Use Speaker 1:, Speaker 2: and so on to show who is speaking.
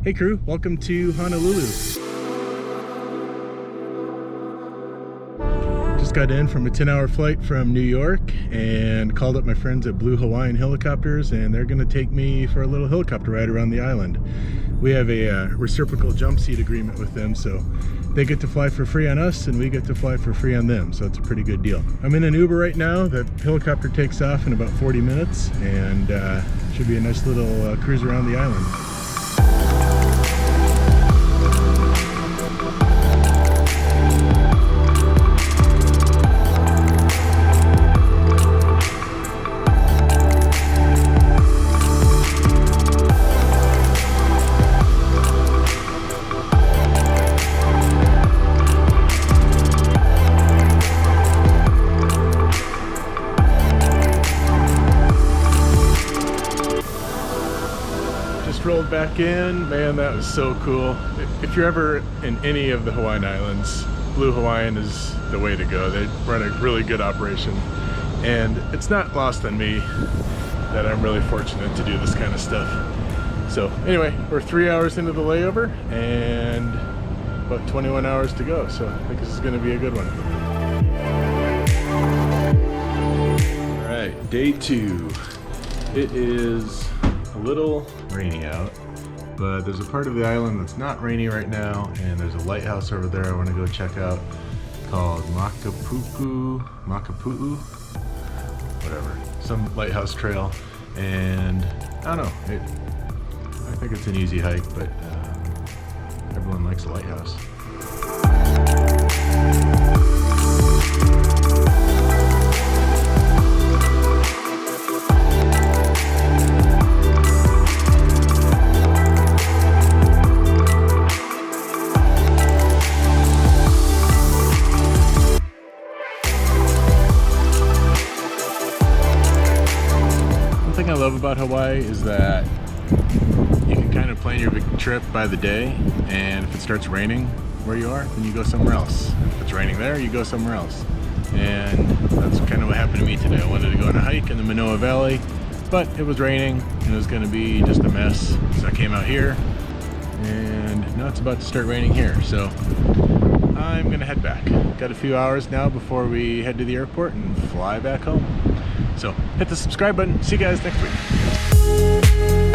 Speaker 1: Hey crew, welcome to Honolulu. Just got in from a 10-hour flight from New York and called up my friends at Blue Hawaiian Helicopters, and they're going to take me for a little helicopter ride around the island. We have a reciprocal jump seat agreement with them, so they get to fly for free on us and we get to fly for free on them, so it's a pretty good deal. I'm in an Uber right now. The helicopter takes off in about 40 minutes and should be a nice little cruise around the island. Rolled back in, man, that was so cool. If you're ever in any of the Hawaiian Islands, Blue Hawaiian is the way to go. They run a really good operation, and it's not lost on me that I'm really fortunate to do this kind of stuff. So anyway, we're 3 hours into the layover and about 21 hours to go, so I think this is going to be a good one. All right, day 2. It is a little rainy out, but there's a part of the island that's not rainy right now, and there's a lighthouse over there I want to go check out called makapu'u, whatever, some lighthouse trail. And I don't know, I think it's an easy hike, but everyone likes a lighthouse. One thing I love about Hawaii is that you can kind of plan your big trip by the day, and if it starts raining where you are, then you go somewhere else. If it's raining there, you go somewhere else. And that's kind of what happened to me today. I wanted to go on a hike in the Manoa Valley, but it was raining and it was going to be just a mess. So I came out here, and now it's about to start raining here. So I'm going to head back. Got a few hours now before we head to the airport and fly back home. So hit the subscribe button. See you guys next week.